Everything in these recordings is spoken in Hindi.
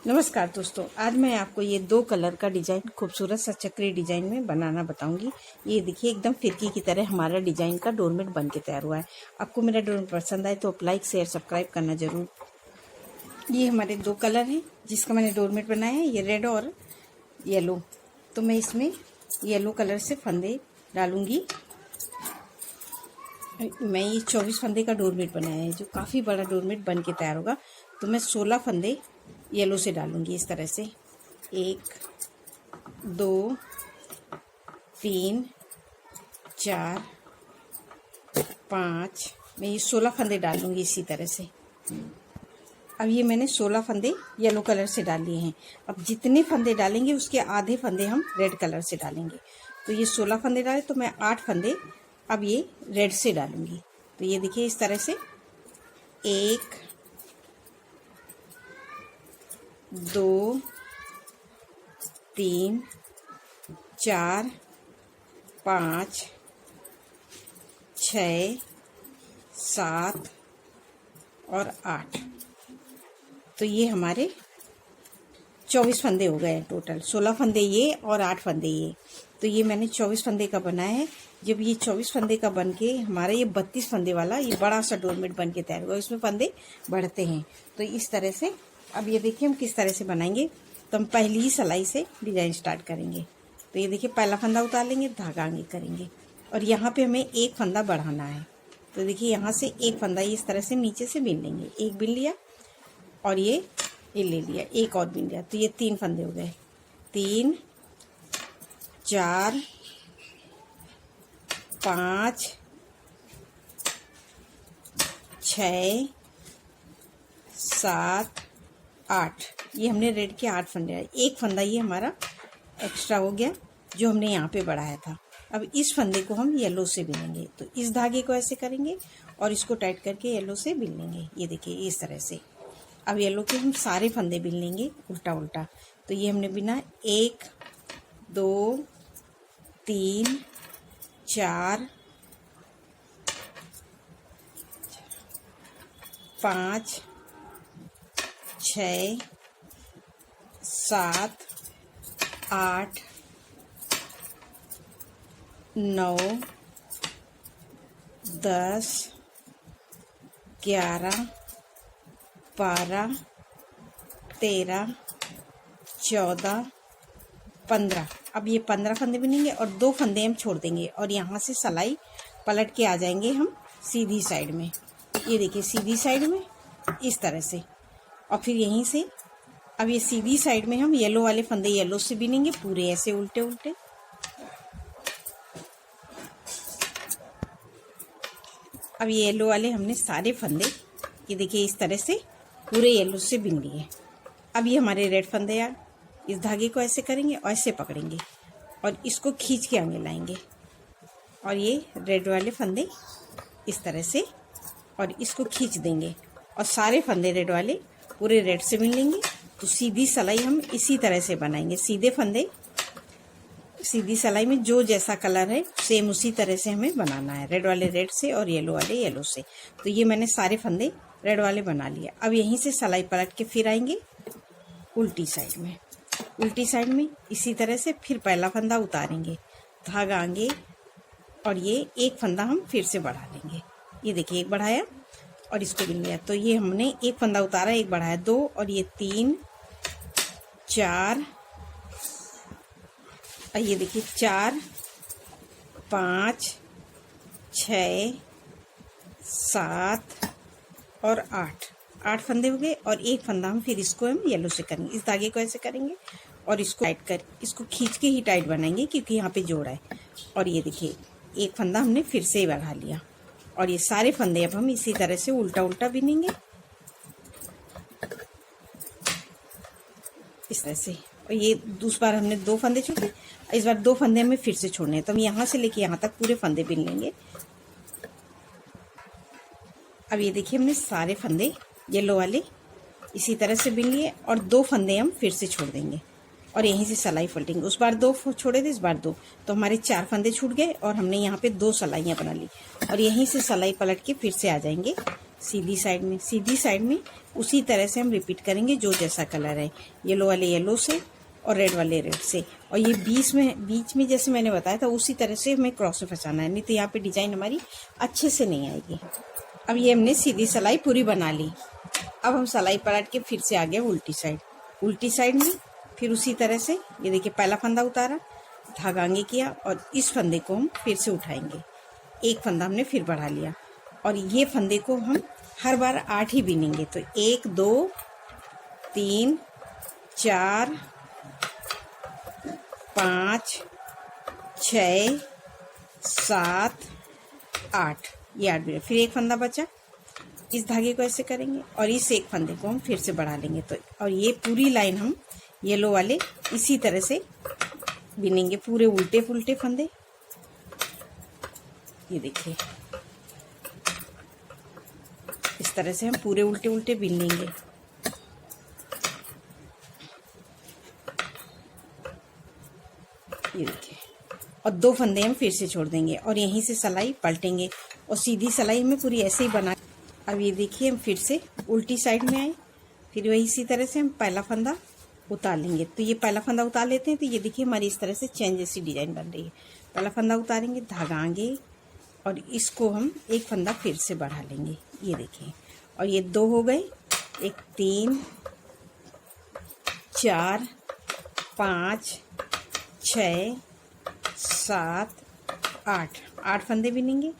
नमस्कार दोस्तों, आज मैं आपको ये 2 कलर का डिज़ाइन खूबसूरत सा चक्री डिज़ाइन में बनाना बताऊंगी। ये देखिए एकदम फिरकी की तरह हमारा डिज़ाइन का डोरमेट बन के तैयार हुआ है। आपको मेरा डोरमेट पसंद आए तो आप लाइक शेयर सब्सक्राइब करना जरूर। ये हमारे 2 कलर हैं जिसका मैंने डोरमेट बनाया है, ये रेड और येलो। तो मैं इसमें येलो कलर से फंदे डालूंगी। मैं ये 24 फंदे का डोरमेट बनाया है जो काफ़ी बड़ा डोरमेट बन के तैयार होगा। तो मैं 16 फंदे येलो से डालूंगी इस तरह से। 1 2 3 4 5, मैं ये 16 फंदे डालूंगी इसी तरह से। अब ये मैंने 16 फंदे येलो कलर से डाल लिए हैं। अब जितने फंदे डालेंगे उसके आधे फंदे हम रेड कलर से डालेंगे। तो ये 16 फंदे डाले तो मैं 8 फंदे अब ये रेड से डालूंगी। तो ये देखिए इस तरह से 1 2 3 4 5 6 7 और 8। तो ये हमारे 24 फंदे हो गए टोटल। 16 फंदे ये और 8 फंदे ये। तो ये मैंने 24 फंदे का बनाया है। जब ये 24 फंदे का बन के हमारा ये 32 फंदे वाला ये बड़ा सा डोरमेट बन के तैयार हुआ, इसमें फंदे बढ़ते हैं। तो इस तरह से अब ये देखिए हम किस तरह से बनाएंगे। तो हम पहली ही सिलाई से डिजाइन स्टार्ट करेंगे। तो ये देखिए पहला फंदा उतार लेंगे, धागा आगे करेंगे और यहाँ पे हमें एक फंदा बढ़ाना है। तो देखिए यहाँ से एक फंदा इस तरह से नीचे से बिन लेंगे। एक बिन लिया और ये ले लिया, एक और बिन लिया। तो ये 3 फंदे हो गए। 3 4 5 6 7 8। ये हमने रेड के 8 फंदे आए। एक फंदा ये हमारा एक्स्ट्रा हो गया जो हमने यहाँ पे बढ़ाया था। अब इस फंदे को हम येलो से बिनेंगे। तो इस धागे को ऐसे करेंगे और इसको टाइट करके येलो से बिन लेंगे। ये देखिए इस तरह से। अब येलो के हम सारे फंदे बिन लेंगे उल्टा उल्टा। तो ये हमने बिना 1 2 3 4 5 6 7 8 9 10 11 12 13 14 15। अब ये 15 फंदे बिनेंगे और 2 फंदे हम छोड़ देंगे और यहाँ से सिलाई पलट के आ जाएंगे हम सीधी साइड में। ये देखिए सीधी साइड में इस तरह से। और फिर यहीं से अब ये सीधी साइड में हम येलो वाले फंदे येलो से बिनेंगे पूरे ऐसे उल्टे उल्टे। अब ये येलो वाले हमने सारे फंदे ये देखिए इस तरह से पूरे येलो से बिन लिए। अब ये हमारे रेड फंदे यार, इस धागे को ऐसे करेंगे और ऐसे पकड़ेंगे और इसको खींच के आगे लाएंगे और ये रेड वाले फंदे इस तरह से और इसको खींच देंगे और सारे फंदे रेड वाले पूरे रेड से बिन लेंगे। तो सीधी सिलाई हम इसी तरह से बनाएंगे। सीधे फंदे सीधी सिलाई में जो जैसा कलर है सेम उसी तरह से हमें बनाना है। रेड वाले रेड से और येलो वाले येलो से। तो ये मैंने सारे फंदे रेड वाले बना लिया। अब यहीं से सिलाई पलट के फिर आएंगे उल्टी साइड में। उल्टी साइड में इसी तरह से फिर पहला फंदा उतारेंगे, धागा आगे और ये एक फंदा हम फिर से बढ़ा लेंगे। ये देखिए एक बढ़ाया और इसको बिन लिया। तो ये हमने एक फंदा उतारा, एक बढ़ाया, 2 और ये 3 4 और ये देखिए 4 5 6 7 और 8 फंदे हो गए और एक फंदा हम फिर इसको हम येलो से करेंगे। इस धागे को ऐसे करेंगे और इसको टाइट कर इसको खींच के ही टाइट बनाएंगे क्योंकि यहाँ पे जोड़ा है। और ये देखिए एक फंदा हमने फिर से ही बढ़ा लिया और ये सारे फंदे अब हम इसी तरह से उल्टा उल्टा बिनेंगे इस तरह से। और ये दूसरी बार हमने 2 फंदे छोड़े, इस बार 2 फंदे हमें फिर से छोड़ने हैं। तो हम यहाँ से लेके यहाँ तक पूरे फंदे बिन लेंगे। अब ये देखिए हमने सारे फंदे येलो वाले इसी तरह से बिन लिए और 2 फंदे हम फिर से छोड़ देंगे और यहीं से सिलाई पलटेंगे। उस बार 2 छोड़े थे, इस बार 2, तो हमारे 4 फंदे छूट गए और हमने यहाँ पे 2 सिलाइयाँ बना ली और यहीं से सिलाई पलट के फिर से आ जाएंगे सीधी साइड में उसी तरह से हम रिपीट करेंगे, जो जैसा कलर है, येलो वाले येलो से और रेड वाले रेड से। और ये बीच में जैसे मैंने बताया था उसी तरह से हमें क्रॉस में फंसाना है, नहीं तो यहाँ पे डिजाइन हमारी अच्छे से नहीं आएगी। अब ये हमने सीधी सिलाई पूरी बना ली। अब हम सिलाई पलट के फिर से आ गया उल्टी साइड में, फिर उसी तरह से ये देखिए पहला फंदा उतारा, धागा आगे किया और इस फंदे को हम फिर से उठाएंगे। एक फंदा हमने फिर बढ़ा लिया और ये फंदे को हम हर बार 8 ही बीनेंगे। तो 1 2 3 4 5 6 7 8, ये 8 बीने। फिर एक फंदा बचा, इस धागे को ऐसे करेंगे और इस एक फंदे को हम फिर से बढ़ा लेंगे। तो और ये पूरी लाइन हम येलो वाले इसी तरह से बिनेंगे, पूरे उल्टे पुल्टे फंदे। ये देखिए इस तरह से हम पूरे उल्टे उल्टे बिन लेंगे। ये देखिए, और 2 फंदे हम फिर से छोड़ देंगे और यहीं से सिलाई पलटेंगे और सीधी सिलाई हमें पूरी ऐसे ही बना। अब ये देखिए हम फिर से उल्टी साइड में आए, फिर वही इसी तरह से हम पहला फंदा उतार लेंगे। तो ये पहला फंदा उतार लेते हैं, तो ये देखिए हमारी इस तरह से चेन जैसी डिजाइन बन रही है। पहला फंदा उतारेंगे, धागा आगे और इसको हम एक फंदा फिर से बढ़ा लेंगे। ये देखिए, और ये 2 हो गए, 1 3 4 5 6 7 8 फंदे बिनेंगे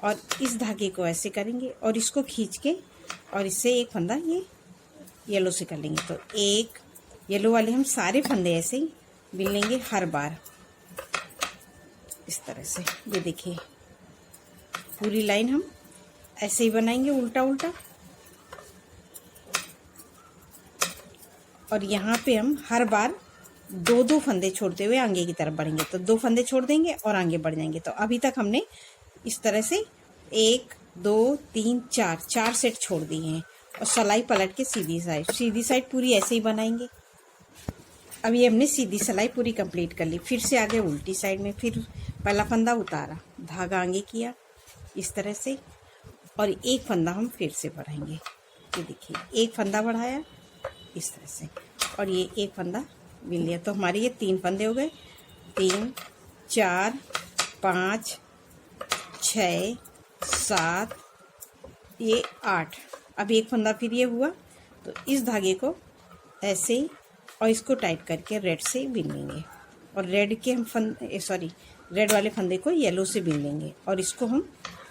और इस धागे को ऐसे करेंगे और इसको खींच के और इससे एक फंदा ये येलो से कर लेंगे। तो एक येलो वाले हम सारे फंदे ऐसे ही बिन लेंगे हर बार इस तरह से। ये देखिए पूरी लाइन हम ऐसे ही बनाएंगे उल्टा उल्टा, और यहाँ पे हम हर बार 2 फंदे छोड़ते हुए आगे की तरफ बढ़ेंगे। तो 2 फंदे छोड़ देंगे और आगे बढ़ जाएंगे। तो अभी तक हमने इस तरह से 1 2 3 4 सेट छोड़ दिए हैं और सिलाई पलट के सीधी साइड पूरी ऐसे ही बनाएंगे। अब ये हमने सीधी सिलाई पूरी कंप्लीट कर ली। फिर से आगे उल्टी साइड में, फिर पहला फंदा उतारा, धागा आगे किया इस तरह से और एक फंदा हम फिर से बढ़ाएंगे। ये देखिए एक फंदा बढ़ाया इस तरह से और ये एक फंदा बिन लिया। तो हमारे ये 3 फंदे हो गए, 3 4 5 6 7 ये 8। अब एक फंदा फिर ये हुआ, तो इस धागे को ऐसे ही और इसको टाइट करके रेड से बिन लेंगे और रेड वाले फंदे को येलो से बिन लेंगे और इसको हम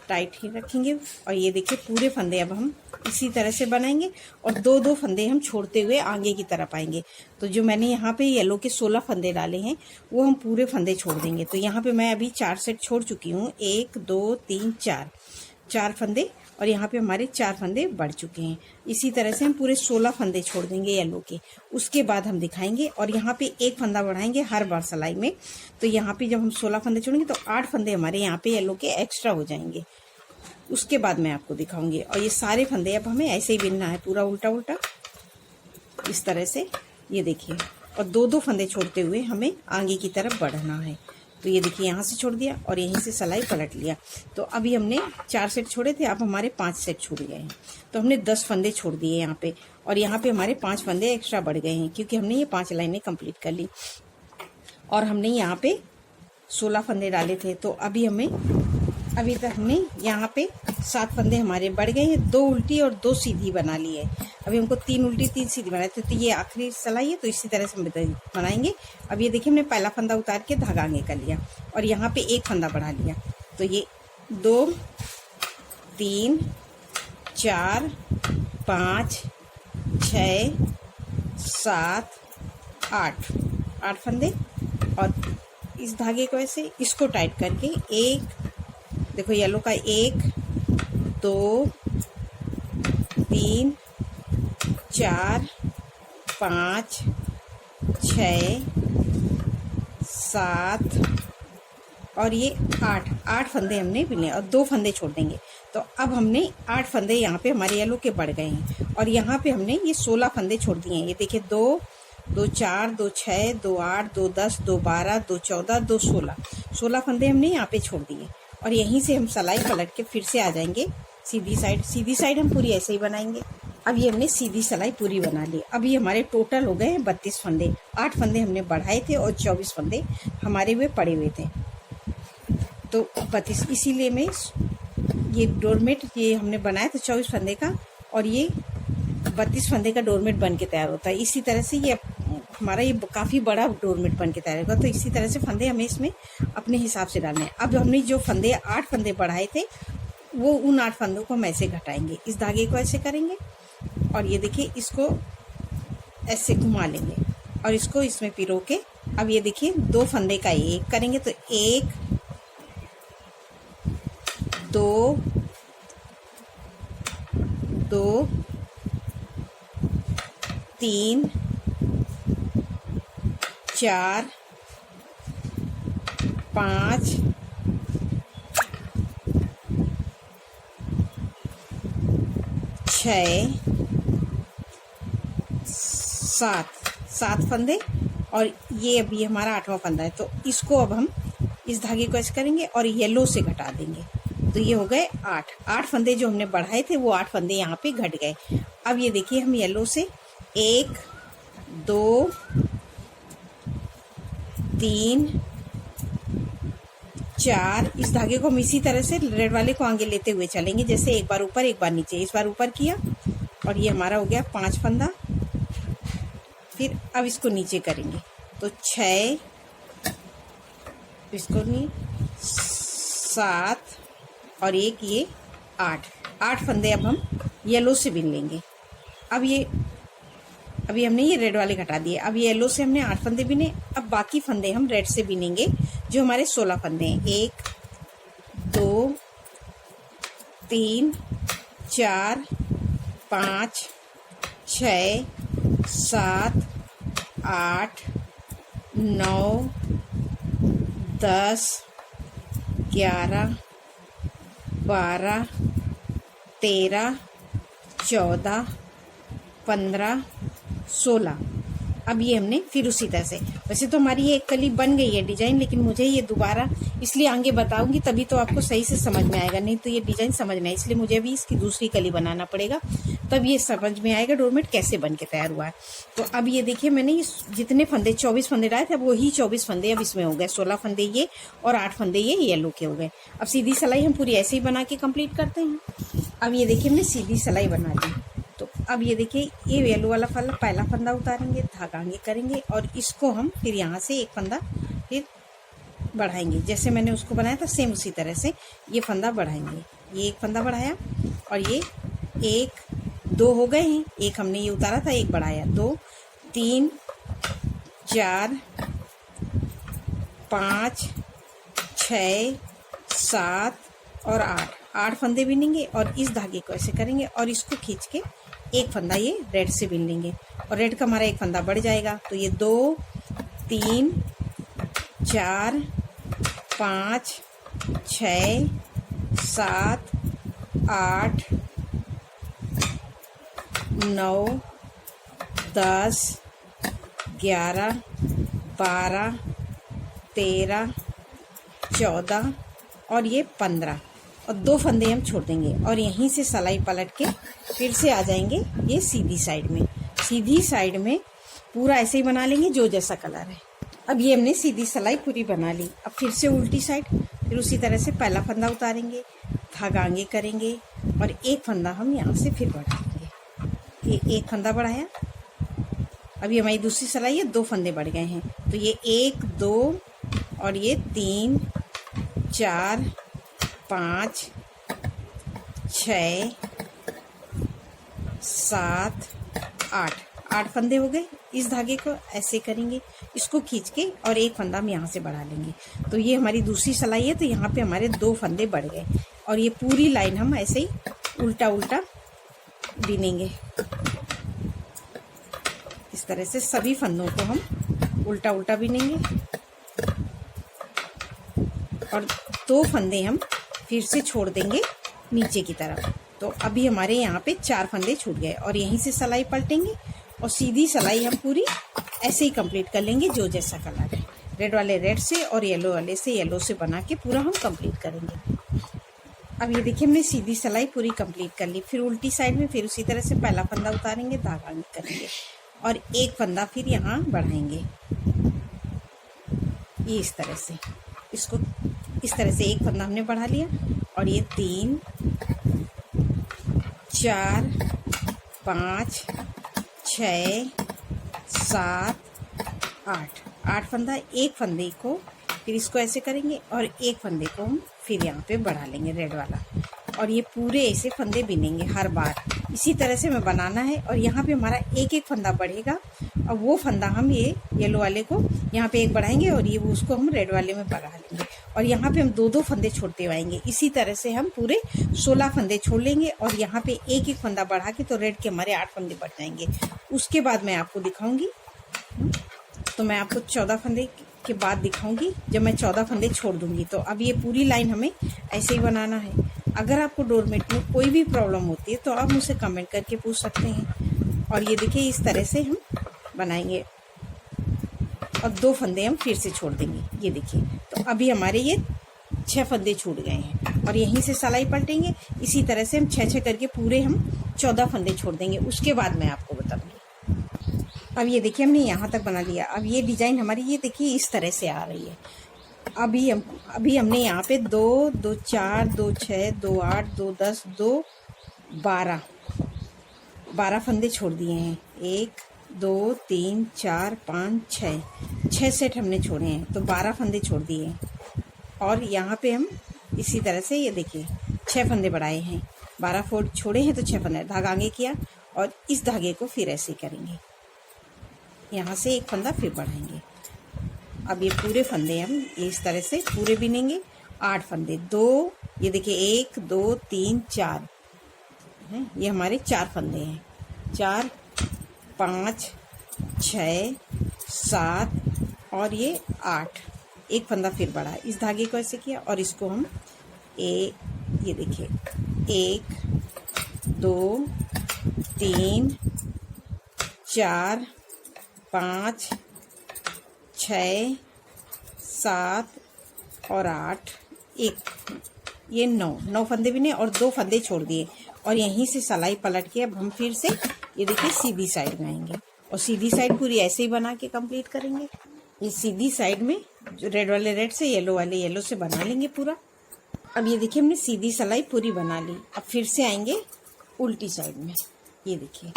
टाइट ही रखेंगे। और ये देखिए पूरे फंदे अब हम इसी तरह से बनाएंगे और 2 फंदे हम छोड़ते हुए आगे की तरफ आएंगे। तो जो मैंने यहाँ पे येलो के 16 फंदे डाले हैं वो हम पूरे फंदे छोड़ देंगे। तो यहाँ पे मैं अभी 4 सेट छोड़ चुकी हूँ, 1 2 3 4 फंदे और यहाँ पे हमारे 4 फंदे बढ़ चुके हैं। इसी तरह से हम पूरे 16 फंदे छोड़ देंगे येलो के। उसके बाद हम दिखाएंगे और यहाँ पे एक फंदा बढ़ाएंगे हर बार सिलाई में। तो यहाँ पे जब हम 16 फंदे छोड़ेंगे तो 8 फंदे हमारे यहाँ पे येलो के एक्स्ट्रा हो जाएंगे। उसके बाद मैं आपको दिखाऊंगी। और ये सारे फंदे अब हमें ऐसे ही बिनना है, पूरा उल्टा उल्टा इस तरह से। ये देखिए, और 2 फंदे छोड़ते हुए हमें आगे की तरफ बढ़ना है। तो ये देखिए यहाँ से छोड़ दिया और यहीं से सिलाई पलट लिया। तो अभी हमने 4 सेट छोड़े थे, अब हमारे 5 सेट छूट गए हैं। तो हमने 10 फंदे छोड़ दिए यहाँ पे और यहाँ पे हमारे 5 फंदे एक्स्ट्रा बढ़ गए हैं क्योंकि हमने ये 5 लाइनें कंप्लीट कर ली और हमने यहाँ पे 16 फंदे डाले थे। तो अभी तक हमने यहाँ पे 7 फंदे हमारे बढ़ गए हैं, 2 उल्टी और 2 सीधी बना ली है। अभी हमको 3 उल्टी 3 सीधी बनाए थे। तो ये आखिरी सिलाई है, तो इसी तरह से हम बनाएंगे। अब ये देखिए हमने पहला फंदा उतार के धागा आगे कर लिया और यहाँ पे एक फंदा बढ़ा लिया। तो ये 2 3 4 5 6 7 8 फंदे और इस धागे को ऐसे इसको टाइट करके देखो येलो का 1 2 3 4 5 6 7 और ये 8 फंदे हमने बिने और 2 फंदे छोड़ देंगे। तो अब हमने 8 फंदे यहाँ पे हमारे येलो के बढ़ गए हैं और यहाँ पे हमने ये 16 फंदे छोड़ दिए हैं। ये देखिए 2 2 4 2 6 2 8 2 10 2 12 2 14 2 16 फंदे हमने यहाँ पे छोड़ दिए और यहीं से हम सिलाई पलट के फिर से आ जाएंगे सीधी साइड हम पूरी ऐसे ही बनाएंगे। अब ये हमने सीधी सिलाई पूरी बना ली। अब ये हमारे टोटल हो गए हैं 32 फंदे। 8 फंदे हमने बढ़ाए थे और 24 फंदे हमारे वे पड़े हुए थे, तो 32। इसीलिए मैं ये डोरमेट ये हमने बनाया था 24 फंदे का, और ये 32 फंदे का डोरमेट बन के तैयार होता है। इसी तरह से ये हमारा ये काफ़ी बड़ा डोरमेट बन के तैयार होगा। तो इसी तरह से फंदे हमें इसमें अपने हिसाब से डालने हैं। अब हमने जो फंदे 8 फंदे बढ़ाए थे, वो उन 8 फंदों को हम ऐसे घटाएंगे। इस धागे को ऐसे करेंगे और ये देखिए इसको ऐसे घुमा लेंगे और इसको इसमें पिरो के, अब ये देखिए 2 फंदे का एक करेंगे, तो 1 2 2 3 4 5 6 7 फंदे, और ये अभी हमारा 8वां फंदा है। तो इसको अब हम इस धागे को ऐसे करेंगे और येलो से घटा देंगे, तो ये हो गए 8 फंदे जो हमने बढ़ाए थे, वो 8 फंदे यहाँ पे घट गए। अब ये देखिए हम येलो से 1 2 3 4, इस धागे को हम इसी तरह से रेड वाले को आगे लेते हुए चलेंगे, जैसे एक बार ऊपर एक बार नीचे, इस बार ऊपर किया और ये हमारा हो गया 5 फंदा। फिर अब इसको नीचे करेंगे, तो 6, इसको नहीं 7 और एक ये 8 फंदे अब हम येलो से बिन लेंगे। अभी हमने ये रेड वाले घटा दिए। अब ये येलो से हमने 8 फंदे बिने। अब बाकी फंदे हम रेड से बिनेंगे, जो हमारे 16 फंदे हैं। 1 2 3 4 5 6 7 8 9 10 11 12 13 14 15 16। अब ये हमने फिर उसी तरह से, वैसे तो हमारी ये एक कली बन गई है डिजाइन, लेकिन मुझे ये दोबारा इसलिए आगे बताऊंगी, तभी तो आपको सही से समझ में आएगा, नहीं तो ये डिजाइन समझ में आए, इसलिए मुझे अभी इसकी दूसरी कली बनाना पड़ेगा, तब ये समझ में आएगा डोरमेट कैसे बन के तैयार हुआ है। तो अब ये देखिए मैंने ये जितने फंदे 24 फंदे डाले थे, अब वही 24 फंदे अब इसमें हो गए। 16 फंदे ये और 8 फंदे ये येलो के हो गए। अब सीधी सिलाई हम पूरी ऐसे ही बना के कंप्लीट करते हैं। अब ये देखिए हमने सीधी सिलाई बना ली। तो अब ये देखिए ये येलो वाला पहला फंदा उतारेंगे, धागा आगे करेंगे और इसको हम फिर यहाँ से एक फंदा फिर बढ़ाएंगे, जैसे मैंने उसको बनाया था सेम उसी तरह से ये फंदा बढ़ाएंगे। ये एक फंदा बढ़ाया और ये 1 2 हो गए हैं, एक हमने ये उतारा था, एक बढ़ाया, 2 3 4 5 6 7 और 8 फंदे बिनेंगे और इस धागे को ऐसे करेंगे और इसको खींच के एक फंदा ये रेड से बिन लेंगे और रेड का हमारा एक फंदा बढ़ जाएगा। तो ये 2 3 4 5 6 7 8 9 10 11 12 13 14 और ये 15 और 2 फंदे हम छोड़ देंगे और यहीं से सिलाई पलट के फिर से आ जाएंगे ये सीधी साइड में। सीधी साइड में पूरा ऐसे ही बना लेंगे जो जैसा कलर है। अब ये हमने सीधी सिलाई पूरी बना ली। अब फिर से उल्टी साइड, फिर उसी तरह से पहला फंदा उतारेंगे, धागा आगे करेंगे और एक फंदा हम यहाँ से फिर बढ़ाएंगे। ये एक फंदा बढ़ाया, अभी हमारी दूसरी सिलाई है, 2 फंदे बढ़ गए हैं। तो ये 1 2 और ये 3 4 5 6 7 8 फंदे हो गए। इस धागे को ऐसे करेंगे, इसको खींच के और एक फंदा हम यहाँ से बढ़ा लेंगे। तो ये हमारी दूसरी सिलाई है, तो यहाँ पे हमारे 2 फंदे बढ़ गए और ये पूरी लाइन हम ऐसे ही उल्टा उल्टा बिनेंगे। इस तरह से सभी फंदों को हम उल्टा उल्टा बिनेंगे और 2 फंदे हम फिर से छोड़ देंगे नीचे की तरफ। तो अभी हमारे यहाँ पे 4 फंदे छूट गए और यहीं से सिलाई पलटेंगे और सीधी सिलाई हम पूरी ऐसे ही कंप्लीट कर लेंगे जो जैसा कलर है। रेड वाले रेड से और येलो वाले से येलो से बना के पूरा हम कंप्लीट करेंगे। अब ये देखिए हमने सीधी सिलाई पूरी कंप्लीट कर ली। फिर उल्टी साइड में फिर उसी तरह से पहला फंदा उतारेंगे, धागा करेंगे और एक फंदा फिर यहाँ बढ़ाएंगे। ये इस तरह से, इसको इस तरह से एक फंदा हमने बढ़ा लिया और ये 3 4 5 6 7 8 फंदा, एक फंदे को फिर इसको ऐसे करेंगे और एक फंदे को हम फिर यहाँ पे बढ़ा लेंगे रेड वाला, और ये पूरे ऐसे फंदे बिनेंगे हर बार। इसी तरह से हमें बनाना है और यहाँ पे हमारा एक एक फंदा बढ़ेगा और वो फंदा हम ये येलो वाले को यहाँ पे एक बढ़ाएंगे और ये उसको हम रेड वाले में बढ़ा लेंगे और यहाँ पे हम 2-2 फंदे छोड़ते आएंगे। इसी तरह से हम पूरे 16 फंदे छोड़ लेंगे और यहाँ पे एक एक फंदा बढ़ा के तो रेड के हमारे 8 फंदे बढ़ जाएंगे। उसके बाद मैं आपको दिखाऊंगी, तो मैं आपको 14 फंदे के बाद दिखाऊंगी जब मैं 14 फंदे छोड़ दूंगी। तो अब ये पूरी लाइन हमें ऐसे ही बनाना है। अगर आपको डोरमेट में कोई भी प्रॉब्लम होती है तो आप मुझसे कमेंट करके पूछ सकते हैं। और ये देखिए इस तरह से हम बनाएंगे और 2 फंदे हम फिर से छोड़ देंगे। ये देखिए, तो अभी हमारे ये 6 फंदे छूट गए हैं और यहीं से सिलाई पलटेंगे। इसी तरह से हम 6-6 करके पूरे हम 14 फंदे छोड़ देंगे। उसके बाद मैं आपको बताऊंगी। अब ये देखिए हमने यहाँ तक बना लिया। अब ये डिजाइन हमारी ये देखिए इस तरह से आ रही है। अभी हमने यहाँ पे 2 2 4 2 6 2 8 2 10 2 12 फंदे छोड़ दिए हैं। 1 2 3 4 5 6 सेट हमने छोड़े हैं, तो 12 फंदे छोड़ दिए हैं। और यहाँ पे हम इसी तरह से ये देखिए 6 फंदे बढ़ाए हैं, 12 फोल्ड छोड़े हैं तो 6 फंदे, धागा आगे किया और इस धागे को फिर ऐसे करेंगे, यहाँ से एक फंदा फिर बढ़ाएंगे। अब ये पूरे फंदे हम इस तरह से पूरे बिनेंगे। 8 फंदे, 2 ये देखिए 1 2 3 4 हैं, ये हमारे 4 फंदे हैं। 4 5 6 7 और ये 8, एक फंदा फिर बढ़ा। इस धागे को ऐसे किया और इसको हम ये देखिए 1 2 3 4 5 6 7 और 8, ये 9 फंदे बिने और 2 फंदे छोड़ दिए और यहीं से सिलाई पलट के अब हम फिर से ये देखिए सीधी साइड में आएंगे और सीधी साइड पूरी ऐसे ही बना के कंप्लीट करेंगे। ये सीधी साइड में जो रेड वाले रेड से, येलो वाले येलो से बना लेंगे पूरा। अब ये देखिए हमने सीधी सिलाई पूरी बना ली। अब फिर से आएंगे उल्टी साइड में। ये देखिए,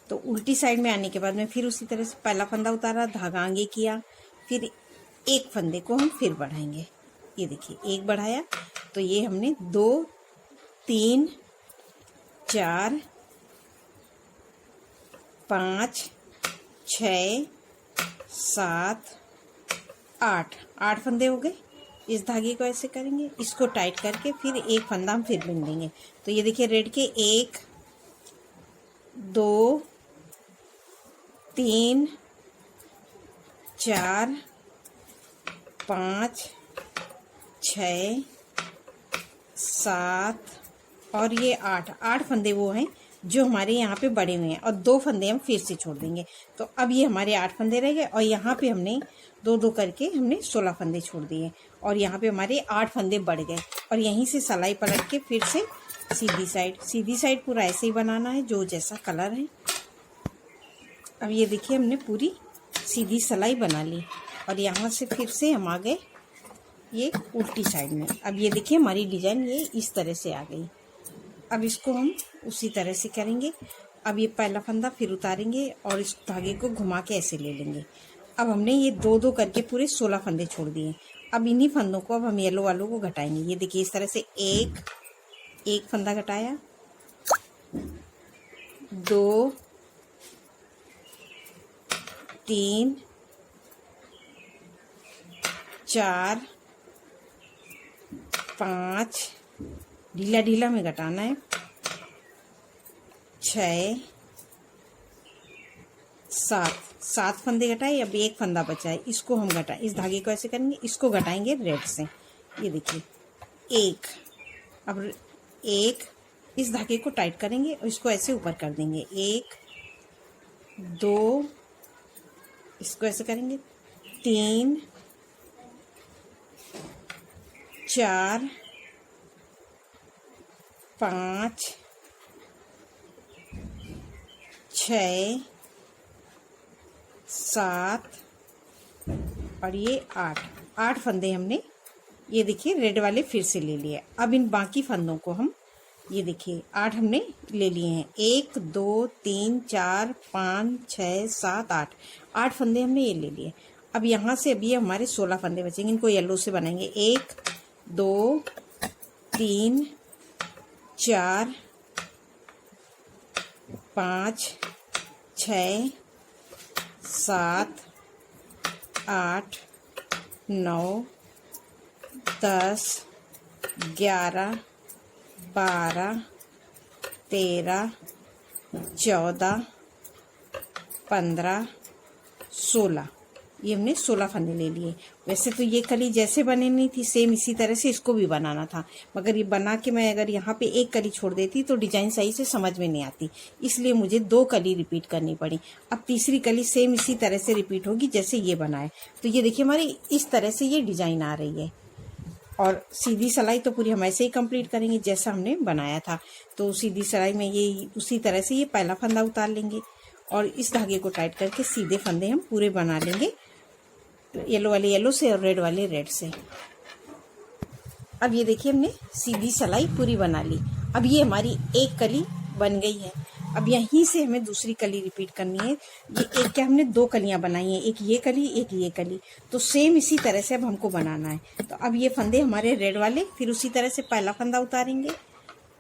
तो उल्टी साइड में आने के बाद में फिर उसी तरह से पहला फंदा उतारा, धागा आगे किया, फिर एक फंदे को हम फिर बढ़ाएंगे। ये देखिए एक बढ़ाया तो ये हमने 2 3 4 5 6 7 8 फंदे हो गए। इस धागे को ऐसे करेंगे, इसको टाइट करके फिर एक फंदा हम फिर बिन देंगे। तो ये देखिए रेड के 1 2 3 4 5 6 7 और ये 8 फंदे वो हैं जो हमारे यहाँ पे बड़े हुए हैं और 2 फंदे हम फिर से छोड़ देंगे। तो अब ये हमारे 8 फंदे रह गए और यहाँ पे हमने 2-2 करके हमने 16 फंदे छोड़ दिए और यहाँ पे हमारे 8 फंदे बढ़ गए और यहीं से सिलाई पलट के फिर से सीधी साइड पूरा ऐसे ही बनाना है जो जैसा कलर है। अब ये देखिए हमने पूरी सीधी सिलाई बना ली और यहाँ से फिर से हम आ गए ये उल्टी साइड में। अब ये देखिए हमारी डिजाइन ये इस तरह से आ गई। अब इसको हम उसी तरह से करेंगे। अब ये पहला फंदा फिर उतारेंगे और इस धागे को घुमा के ऐसे ले लेंगे। अब हमने ये 2-2 करके पूरे 16 फंदे छोड़ दिए। अब इन्हीं फंदों को अब हम येलो वालों को घटाएंगे। ये देखिए इस तरह से एक फंदा घटाया, 2 3 4 5 ढीला में घटाना है, 6 7 फंदे घटाए। अब एक फंदा बचा है, इसको हम घटाएं। इस धागे को ऐसे करेंगे, इसको घटाएंगे रेड से। ये देखिए अब इस धागे को टाइट करेंगे और इसको ऐसे ऊपर कर देंगे। 1 2 इसको ऐसे करेंगे, 3 4 5 6 7 और ये 8 फंदे हमने ये देखिए रेड वाले फिर से ले लिए। अब इन बाकी फंदों को हम ये देखिए 8 हमने ले लिए हैं। 1 2 3 4 5 6 7 8 फंदे हमने ये ले लिए। अब यहाँ से अभी हमारे 16 फंदे बचेंगे, इनको येलो से बनाएंगे। 1 2 3 4 5 6 7 8 9 10 11 12 13 14 15 16 ये हमने 16 फंदे ले लिए। वैसे तो ये कली जैसे बने नहीं थी सेम इसी तरह से इसको भी बनाना था, मगर ये बना के मैं अगर यहाँ पे एक कली छोड़ देती तो डिजाइन सही से समझ में नहीं आती, इसलिए मुझे 2 कली रिपीट करनी पड़ी। अब तीसरी कली सेम इसी तरह से रिपीट होगी जैसे ये बनाए। तो ये देखिए हमारी इस तरह से ये डिजाइन आ रही है। और सीधी सिलाई तो पूरी हम ऐसे ही कंप्लीट करेंगे जैसा हमने बनाया था। तो सीधी सिलाई में ये उसी तरह से ये पहला फंदा उतार लेंगे और इस धागे को टाइट करके सीधे फंदे हम पूरे बना लेंगे, येलो वाले येलो से और रेड वाले रेड से। अब ये देखिए हमने सीधी सिलाई पूरी बना ली। अब ये हमारी एक कली बन गई है। अब यहीं से हमें दूसरी कली रिपीट करनी है। ये एक क्या हमने 2 कलियां बनाई हैं, एक ये कली एक ये कली, तो सेम इसी तरह से अब हमको बनाना है। तो अब ये फंदे हमारे रेड वाले, फिर उसी तरह से पहला फंदा उतारेंगे,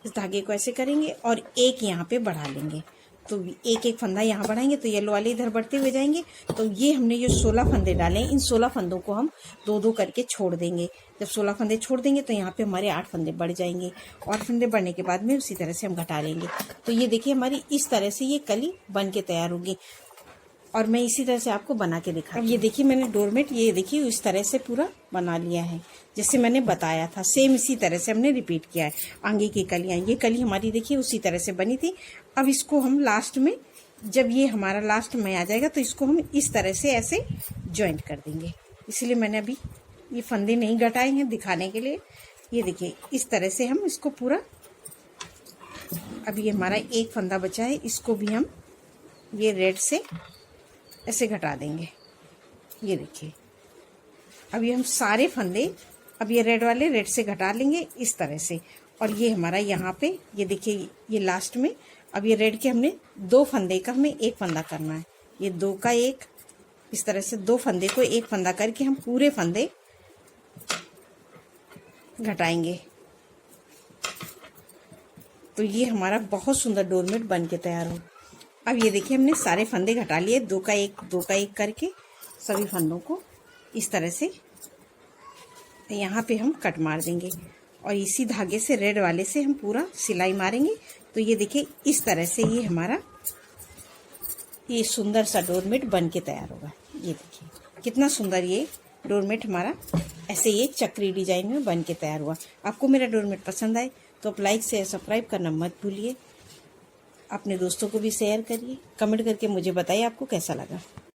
इस धागे को ऐसे करेंगे और एक यहाँ पे बढ़ा लेंगे। तो एक एक फंदा यहाँ बढ़ाएंगे तो येलो वाले इधर बढ़ते हुए जाएंगे। तो ये हमने जो 16 फंदे डाले इन 16 फंदों को हम 2-2 करके छोड़ देंगे। जब 16 फंदे छोड़ देंगे तो यहाँ पे हमारे 8 फंदे बढ़ जाएंगे और फंदे बढ़ने के बाद में उसी तरह से हम घटा लेंगे। तो ये देखिए हमारी इस तरह से ये कली बन के तैयार होगी और मैं इसी तरह से आपको बना के दिखा। अब ये देखिए मैंने डोरमेट ये देखिए इस तरह से पूरा बना लिया है जैसे मैंने बताया था। सेम इसी तरह से हमने रिपीट किया है। आगे की कलियां, ये कली हमारी देखिए उसी तरह से बनी थी। अब इसको हम लास्ट में, जब ये हमारा लास्ट में आ जाएगा तो इसको हम इस तरह से ऐसे ज्वाइंट कर देंगे। इसलिए मैंने अभी ये फंदे नहीं घटाए हैं दिखाने के लिए। ये देखिए इस तरह से हम इसको पूरा, अभी ये हमारा एक फंदा बचा है, इसको भी हम ये रेड से ऐसे घटा देंगे। ये देखिए अब ये हम सारे फंदे अब ये रेड वाले रेड से घटा लेंगे इस तरह से। और ये हमारा यहाँ पे ये देखिए ये लास्ट में अब ये रेड के हमने 2 फंदे का हमें एक फंदा करना है। ये 2 का 1 इस तरह से 2 फंदे को एक फंदा करके हम पूरे फंदे घटाएंगे। तो ये हमारा बहुत सुंदर डोरमेट बन के तैयार हो। अब ये देखिए हमने सारे फंदे घटा लिए 2 का 1 करके सभी फंदों को इस तरह से यहाँ पे हम कट मार देंगे और इसी धागे से रेड वाले से हम पूरा सिलाई मारेंगे। तो ये देखिए इस तरह से ये हमारा ये सुंदर सा डोरमेट बन के तैयार होगा। ये देखिए कितना सुंदर ये डोरमेट हमारा ऐसे ये चक्री डिजाइन में बन के तैयार हुआ। आपको मेरा डोरमेट पसंद आए तो आप लाइक शेयर सब्सक्राइब करना मत भूलिए। अपने दोस्तों को भी शेयर करिए, कमेंट करके मुझे बताइए आपको कैसा लगा।